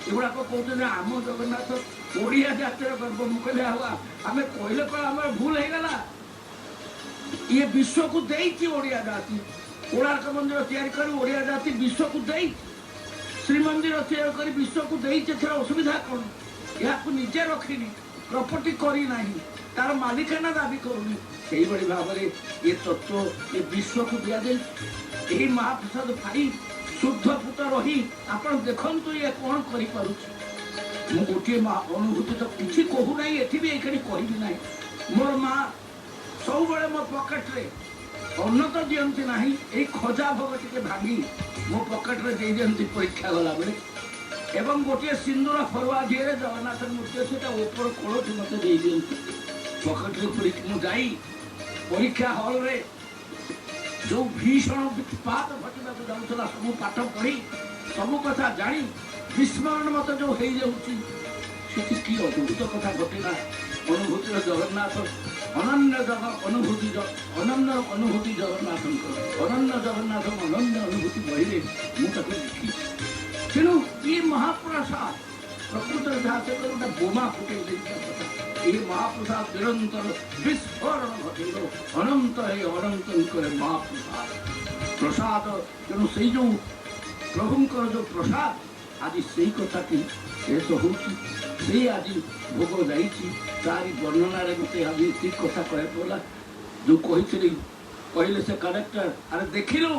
ଏଗୁଡ଼ାକ କହୁଛନ୍ତି ଆମ ଜଗନ୍ନାଥ ଓଡ଼ିଆ ଜାତିର ଗର୍ବ। ମୁଁ କହିଲି ଆଉ ଆମେ କହିଲେ କ'ଣ ଆମର ଭୁଲ ହେଇଗଲା? ଇଏ ବିଶ୍ୱକୁ ଦେଇଛି ଓଡ଼ିଆ ଜାତି, କୋଣାର୍କ ମନ୍ଦିର ତିଆରି କରି ଓଡ଼ିଆ ଜାତି ବିଶ୍ୱକୁ ଦେଇଛି, ଶ୍ରୀମନ୍ଦିର ତିଆରି କରି ବିଶ୍ୱକୁ ଦେଇଛି। ଏଥିର ଅସୁବିଧା କ'ଣ? ଏହାକୁ ନିଜେ ରଖିନି, ପ୍ରପର୍ଟି କରିନାହିଁ, ତାର ମାଲିକାନା ଦାବି କରୁନି। ସେଇଭଳି ଭାବରେ ଏ ତତ୍ତ୍ୱ ଏ ବିଶ୍ୱକୁ ଦିଆଯାଇଛି। ଏହି ମହାପ୍ରସାଦ ଖାଇ ଶୁଦ୍ଧ ପୁତ ରହି ଆପଣ ଦେଖନ୍ତୁ ଇଏ କ'ଣ କରିପାରୁଛି। ମୁଁ ଗୋଟିଏ ଅନୁଭୂତି ତ କିଛି କହୁନାହିଁ, ଏଠି ବି ଏଇଠି କହିବି ନାହିଁ। ମୋର ମା ସବୁବେଳେ ମୋ ପକେଟରେ ଅନ୍ନ ତ ଦିଅନ୍ତି ନାହିଁ, ଏଇ ଖଜା ଭୋଗ ଟିକେ ଭାଙ୍ଗି ମୋ ପକେଟରେ ଦେଇ ଦିଅନ୍ତି ପରୀକ୍ଷା ଗଲାବେଳେ, ଏବଂ ଗୋଟିଏ ସିନ୍ଦୁର ଫରୁଆ ଧିଏରେ ଜଗନ୍ନାଥ ମୂର୍ତ୍ତି ସେଟା ଉପର କୋଳଠି ମୋତେ ଦେଇ ଦିଅନ୍ତି ପକେଟରେ ପୁରିକି। ମୁଁ ଯାଇ ପରୀକ୍ଷା ହଲରେ ଯୋଉ ଭୀଷଣ ପାତ ଘଟିବାକୁ ଯାଉଥିଲା ସବୁ ପାଠ ପଢ଼ି ସବୁ କଥା ଜାଣି ବିସ୍ମରଣ ମତେ ଯୋଉ ହେଇଯାଉଛି, ସେଠି କି ଅଦ୍ଭୁତ କଥା ଘଟିଲା। ଅନୁଭୂତିର ଜଗନ୍ନାଥ ଅନନ୍ୟ ଅନୁଭୂତି ଜଗନ୍ନାଥଙ୍କର, ଅନନ୍ୟ ଜଗନ୍ନାଥଙ୍କ ଅନନ୍ୟ ଅନୁଭୂତି ବହିରେ ମୁଁ ତାକୁ ଦେଖିଛି। ତେଣୁ ଇଏ ମହାପ୍ରସାଦ ପ୍ରକୃତରେ ଯାହା ସେ ଗୋଟେ ବୋମା ଫୁଟେଇ ଦେଇଥିବା କଥା। ଏହି ମହାପ୍ରସାଦ ନିରନ୍ତର ବିସ୍ଫୋରଣ ଘଟେଇବ। ଅନନ୍ତ ହେ ଅନନ୍ତଙ୍କର ମହାପ୍ରସାଦ ପ୍ରସାଦ। ତେଣୁ ସେଇ ଯୋଉ ପ୍ରଭୁଙ୍କର ଯୋଉ ପ୍ରସାଦ ଆଜି ସେଇ କଥାଟି ଶେଷ ହେଉଛି, ସେ ଆଜି ଭୋଗ ଯାଇଛି। ତାରି ବର୍ଣ୍ଣନାରେ ମୋତେ ଆଜି ଏତିକି କଥା କହିବାକୁ ପଡ଼ିଲା। ଯୋଉ କହିଥିଲି, କହିଲେ ସେ କଲେକ୍ଟର, ଆରେ ଦେଖିଲୁ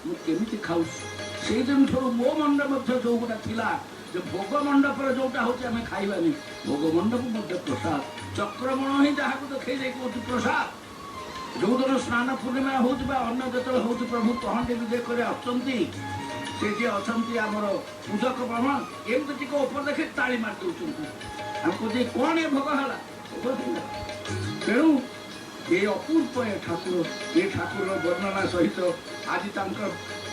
ମୁଁ କେମିତି ଖାଉଛି। ସେଇଦିନଠାରୁ ମୋ ମଣ୍ଡ ମଧ୍ୟ ଯୋଉଗୁଟା ଥିଲା ଯେ ଭୋଗ ମଣ୍ଡପରେ ଯୋଉଟା ହେଉଛି ଆମେ ଖାଇବାନି, ଭୋଗ ମଣ୍ଡପ ମଧ୍ୟ ପ୍ରସାଦ। ଚକ୍ରମଣ ହିଁ ଯାହାକୁ ଦେଖେଇ ଦେଇ କହୁଛି ପ୍ରସାଦ। ଯୋଉଦିନ ସ୍ନାନ ପୂର୍ଣ୍ଣିମା ହେଉଛି ବା ଅନ୍ୟ ଯେତେବେଳେ ହେଉଛି ପ୍ରଭୁ ପହଣ୍ଡି ବିଜେ କରି ଆସୁଛନ୍ତି, ସେ ଯିଏ ଅଛନ୍ତି ଆମର ପୂଜକ ବ୍ରାହ୍ମଣ ଏମିତି ଟିକେ ଉପରେ ଦେଖି ତାଳି ମାରି ଦେଉଛନ୍ତି। ଆମେ କହୁଛେ କ'ଣ ଏ ଭୋଗ ହେଲା? ତେଣୁ ଏ ଅପୂର୍ବ ଏ ଠାକୁରର ବର୍ଣ୍ଣନା ସହିତ ଆଜି ତାଙ୍କର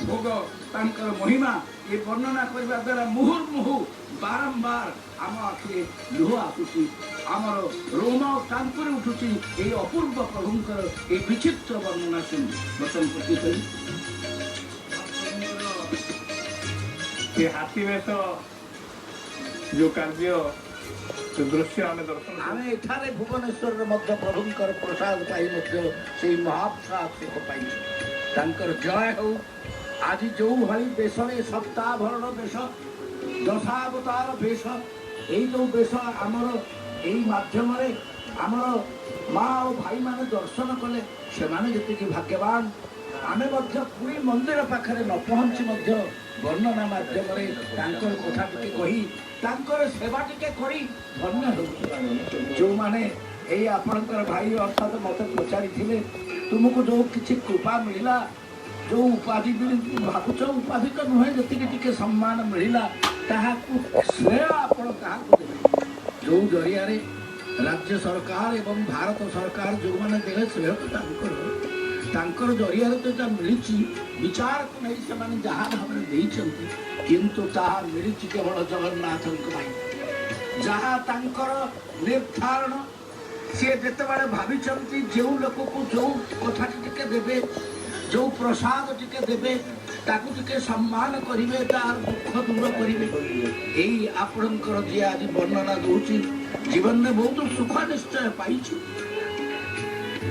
ଭୋଗ, ତାଙ୍କର ମହିମା ଏ ବର୍ଣ୍ଣନା କରିବା ଦ୍ୱାରା ମୁହୁର୍ମୁହୁ ବାରମ୍ବାର ଆମ ଆଖିରେ ଲୁହ ଆସୁଛି, ଆମର ରୋମ କାନ୍ପୁରି ଉଠୁଛି। ଏହି ଅପୂର୍ବ ପ୍ରଭୁଙ୍କର ଏହି ବିଚିତ୍ର ବର୍ଣ୍ଣନା ଶୁଣି ବସନ୍ତ କରି ଏ ହାତୀ ବେଶ ଯୋଉ କାର୍ଯ୍ୟ ଦୃଶ୍ୟ ଆମେ ଦର୍ଶନ ଆମେ ଏଠାରେ ଭୁବନେଶ୍ୱରରେ ମଧ୍ୟ ପ୍ରଭୁଙ୍କର ପ୍ରସାଦ ପାଇ ମଧ୍ୟ ସେଇ ମହାପ୍ରସାଦ ସୁଖ ପାଇଛୁ। ତାଙ୍କର ଜୟ ହେଉ। ଆଜି ଯୋଉ ଭଳି ବେଶରେ ସପ୍ତାହଭରଣ ବେଶ, ଦଶାବତାର ବେଶ, ଏଇ ଯୋଉ ବେଶ ଆମର ଏଇ ମାଧ୍ୟମରେ ଆମର ମା ଓ ଭାଇମାନେ ଦର୍ଶନ କଲେ, ସେମାନେ ଯେତିକି ଭାଗ୍ୟବାନ। ଆମେ ମଧ୍ୟ ପୁରୀ ମନ୍ଦିର ପାଖରେ ନ ପହଞ୍ଚି ମଧ୍ୟ ବର୍ଣ୍ଣନା ମାଧ୍ୟମରେ ତାଙ୍କର କଥା ଟିକେ କହି ତାଙ୍କର ସେବା ଟିକେ କରି ଧନ୍ୟ ହେଉଛୁ। ଯେଉଁମାନେ ଏଇ ଆପଣଙ୍କର ଭାଇ ଅର୍ଥାତ ମୋତେ ପଚାରିଥିଲେ ତୁମକୁ ଯୋଉ କିଛି କୃପା ମିଳିଲା, ଯୋଉ ଉପାଧି ଭାବୁଛ ଉପାଧି ତ ନୁହେଁ, ଯେତିକି ଟିକେ ସମ୍ମାନ ମିଳିଲା ତାହାକୁ ଶ୍ରେୟ ଆପଣ କାହାକୁ ଦେବେ? ଯୋଉ ଜରିଆରେ ରାଜ୍ୟ ସରକାର ଏବଂ ଭାରତ ସରକାର ଯେଉଁମାନେ ଦେଲେ ଶ୍ରେୟ ତ ତାଙ୍କର ଜରିଆରେ ତ ଯାହା ମିଳିଛି, ବିଚାରକୁ ନେଇ ସେମାନେ ଯାହା ଭାବରେ ଦେଇଛନ୍ତି, କିନ୍ତୁ ତାହା ମିଳିଛି କେବଳ ଜଗନ୍ନାଥଙ୍କ ପାଇଁ। ଯାହା ତାଙ୍କର ନିର୍ଦ୍ଧାରଣ, ସିଏ ଯେତେବେଳେ ଭାବିଛନ୍ତି ଯେଉଁ ଲୋକକୁ ଯେଉଁ କଥାଟି ଟିକେ ଦେବେ, ଯୋଉ ପ୍ରସାଦ ଟିକେ ଦେବେ, ତାକୁ ଟିକେ ସମ୍ମାନ କରିବେ, ତାର ଦୁଃଖ ଦୂର କରିବେ। ଏଇ ଆପଣଙ୍କର ଯିଏ ଆଜି ବର୍ଣ୍ଣନା ଦଉଛି, ଜୀବନରେ ବହୁତ ସୁଖ ନିଶ୍ଚୟ ପାଇଛି,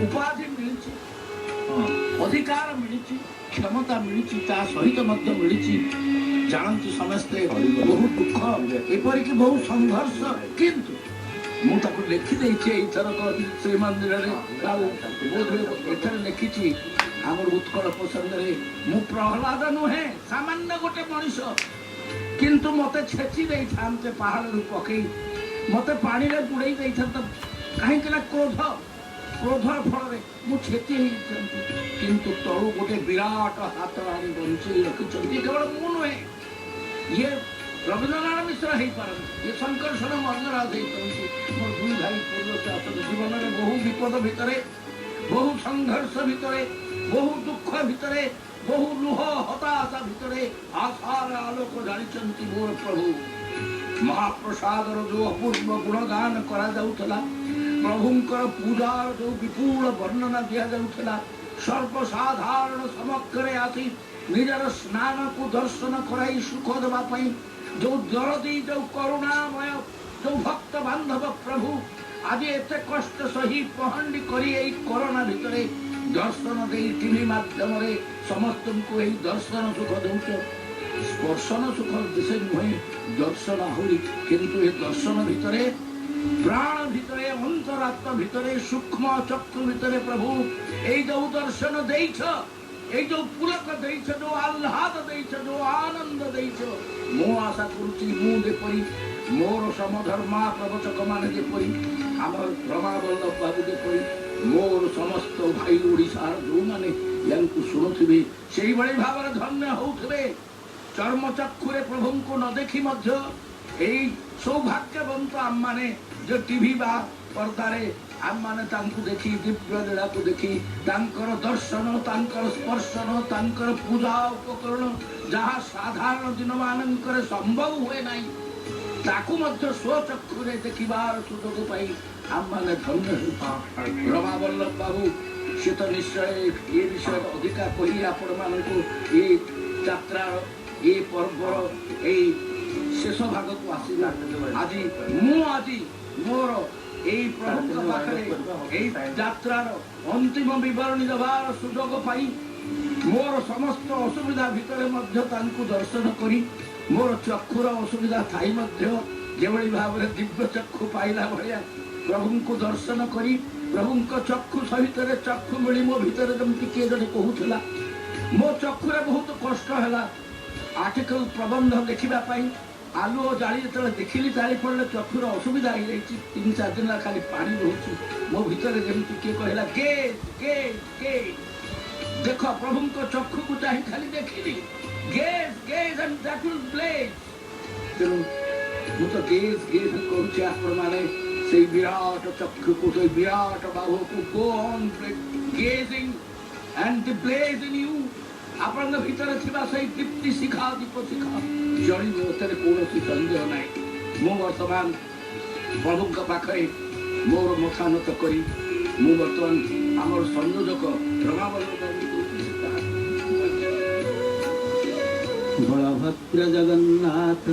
ଉପାଧି ମିଳିଛି, ଅଧିକାର ମିଳିଛି, କ୍ଷମତା ମିଳିଛି, ତା ସହିତ ମଧ୍ୟ ମିଳିଛି ଜାଣନ୍ତି ସମସ୍ତେ ବହୁ ଦୁଃଖ, ଏପରିକି ବହୁ ସଂଘର୍ଷ। କିନ୍ତୁ ମୁଁ ତାକୁ ଲେଖିଦେଇଛି ଏଇଥରକ ଶ୍ରୀମନ୍ଦିରରେ, ଆଉ ଏଠାରେ ଲେଖିଛି ଆମର ଉତ୍କଳ ପ୍ରସଙ୍ଗରେ, ମୁଁ ପ୍ରହ୍ଲାଦ ନୁହେଁ, ସାମାନ୍ୟ ଗୋଟେ ମଣିଷ, କିନ୍ତୁ ମୋତେ ଛେଚି ଦେଇଥାନ୍ତେ ପାହାଡ଼ରୁ ପକେଇ, ମୋତେ ପାଣିରେ ବୁଡ଼େଇ ଦେଇଥାନ୍ତେ, କାହିଁକି ନା କ୍ରୋଧର ଫଳରେ ମୁଁ କ୍ଷତି ହେଇଥାନ୍ତି, କିନ୍ତୁ ତଳୁ ଗୋଟେ ବିରାଟ ହାତ ଆଣି ବଞ୍ଚେଇ ରଖିଛନ୍ତି। କେବଳ ମୁଁ ନୁହେଁ, ଇଏ ରବୀନ୍ଦ୍ରନାଥ ମିଶ୍ର ହେଇପାରନ୍ତି, ଇଏ ଶଙ୍କର୍ଷଣ ମର୍ଗରାଜ ହେଇପାରନ୍ତି। ମୋର ଦୁଇ ଭାଇ ପୂର୍ବରୁ ଆସନ୍ତି। ଜୀବନରେ ବହୁ ବିପଦ ଭିତରେ, ବହୁ ସଂଘର୍ଷ ଭିତରେ, ବହୁ ଦୁଃଖ ଭିତରେ, ବହୁ ଲୁହ ହତାଶା ଭିତରେ ଆଶାର ଆଲୋକ ଜାଣିଛନ୍ତି ମୋର ପ୍ରଭୁ। ମହାପ୍ରସାଦର ଯୋଉ ଅପୂର୍ବ ଗୁଣଗାନ କରାଯାଉଥିଲା, ପ୍ରଭୁଙ୍କର ପୂଜାର ଯୋଉ ବିପୁଳ ବର୍ଣ୍ଣନା ଦିଆଯାଉଥିଲା, ସର୍ବସାଧାରଣ ସମକ୍ଷରେ ଆସି ନିଜର ସ୍ନାନକୁ ଦର୍ଶନ କରାଇ ସୁଖ ଦେବା ପାଇଁ ଯୋଉ ଦରଦୀ ଯୋଉ କରୁଣାମୟ ଯୋଉ ଭକ୍ତ ବାନ୍ଧବ ପ୍ରଭୁ ଆଜି ଏତେ କଷ୍ଟ ସହି ପହଣ୍ଡି କରି ଏଇ କରୋନା ଭିତରେ ଦର୍ଶନ ଦେଇ ଟିଭି ମାଧ୍ୟମରେ ସମସ୍ତଙ୍କୁ ଏହି ଦର୍ଶନ ସୁଖ ଦଉଛ। ସ୍ପର୍ଶନ ସୁଖ ସେ ନୁହେଁ, ଦର୍ଶନ ଆହୁରି। କିନ୍ତୁ ଏ ଦର୍ଶନ ଭିତରେ ପ୍ରାଣ ଭିତରେ ଅନ୍ତରାତ୍ମା ଭିତରେ ସୂକ୍ଷ୍ମ ଚକ୍ଷୁ ଭିତରେ ପ୍ରଭୁ ଏଇ ଯୋଉ ଦର୍ଶନ ଦେଇଛ, ଏଇ ଯୋଉ ପୁଲକ ଦେଇଛ, ଯୋଉ ଆହ୍ଲାଦ ଦେଇଛ, ଯୋଉ ଆନନ୍ଦ ଦେଇଛ, ମୁଁ ଆଶା କରୁଛି ମୁଁ ଯେପରି ମୋର ସମଧର୍ମା ପ୍ରବଚକ ମାନେ ଯେପରି ଆମର ରମାବଲ୍ଲଭ ବାବୁ ଯେପରି ମୋର ସମସ୍ତ ଭାଇ ଓଡ଼ିଶାର ଯୋଉମାନେ ୟାଙ୍କୁ ଶୁଣୁଥିବେ ସେଇଭଳି ଭାବରେ ଧନ୍ୟ ହଉଥିବେ। ଚର୍ମଚକ୍ଷୁରେ ପ୍ରଭୁଙ୍କୁ ନ ଦେଖି ମଧ୍ୟ ଏଇ ସୌଭାଗ୍ୟବନ୍ତ ଆମମାନେ ଯେ ଟିଭି ବା ପର୍ଦ୍ଦାରେ ଆମମାନେ ତାଙ୍କୁ ଦେଖି ଦିବ୍ୟ ଲୀଳାକୁ ଦେଖି ତାଙ୍କର ଦର୍ଶନ, ତାଙ୍କର ସ୍ପର୍ଶନ, ତାଙ୍କର ପୂଜା ଉପକରଣ ଯାହା ସାଧାରଣ ଦିନମାନଙ୍କରେ ସମ୍ଭବ ହୁଏ ନାହିଁ ତାକୁ ମଧ୍ୟ ସ୍ୱଚକ୍ଷୁରେ ଦେଖିବାର ସୁଯୋଗ ପାଇ ଆମମାନେ ଧନ୍ୟ ହେଉଛୁ। ରମାବଲ୍ଲଭ ବାବୁ ସେ ତ ନିଶ୍ଚୟ ଏ ବିଷୟରେ ଅଧିକା କହି ଆପଣମାନଙ୍କୁ ଏ ଯାତ୍ରାର ଏ ପର୍ବର ଏଇ ଶେଷ ଭାଗକୁ ଆସିଲା। ଆଜି ମୋର ଏଇ ପ୍ରଭୁଙ୍କ ପାଖରେ ଏଇ ଯାତ୍ରାର ଅନ୍ତିମ ବିବରଣୀ ଦେବାର ସୁଯୋଗ ପାଇ ମୋର ସମସ୍ତ ଅସୁବିଧା ଭିତରେ ମଧ୍ୟ ତାଙ୍କୁ ଦର୍ଶନ କରି ମୋର ଚକ୍ଷୁର ଅସୁବିଧା ଥାଇ ମଧ୍ୟ ଯେଭଳି ଭାବରେ ଦିବ୍ୟ ଚକ୍ଷୁ ପାଇଲା ଭଳିଆ ପ୍ରଭୁଙ୍କୁ ଦର୍ଶନ କରି ପ୍ରଭୁଙ୍କ ଚକ୍ଷୁ ସହିତରେ ଚକ୍ଷୁ ମିଳି ମୋ ଭିତରେ ଯେମିତି କିଏ ଜଣେ କହୁଥିଲା ମୋ ଚକ୍ଷୁରେ ବହୁତ କଷ୍ଟ ହେଲା। ଆର୍ଟିକଲ ପ୍ରବନ୍ଧ ଦେଖିବା ପାଇଁ ଆଲୁଅ ଜାଳି ଯେତେବେଳେ ଦେଖିଲି ଜାଳିପଡ଼ିଲେ ଚକ୍ଷୁର ଅସୁବିଧା ହେଇଯାଇଛି। 3-4 ଦିନ ଖାଲି ପାଣି ରହୁଛି ମୋ ଭିତରେ ଯେମିତି କିଏ କହିଲା ଦେଖ ପ୍ରଭୁଙ୍କ ଚକ୍ଷୁକୁ ଚାହିଁ ଖାଲି ଦେଖିଲି ତେଣୁ ମୁଁ ତ ଗେଜ୍ କରୁଛି ଆପଣମାନେ ସେଇ ବିରାଟ ଚକ୍ଷୁକୁ ସେଇ ବିରାଟ ବାହୁକୁ go on gazing and the blaze in you ଆପଣଙ୍କ ଭିତରେ ଥିବା ସେଇ ଦୀପ୍ତି ଶିଖା ଦୀପ ଶିଖା ଜଳିବ, ଏଥିରେ କୌଣସି ସନ୍ଦେହ ନାହିଁ। ମୁଁ ବର୍ତ୍ତମାନ ପ୍ରଭୁଙ୍କ ପାଖରେ ମୋର ମଥାନତ କରି ମୁଁ ବର୍ତ୍ତମାନ ଆମର ସଂଯୋଜକ ରମାବଲ୍ଲଭ ବଳଭଦ୍ର ଜଗନ୍ନାଥ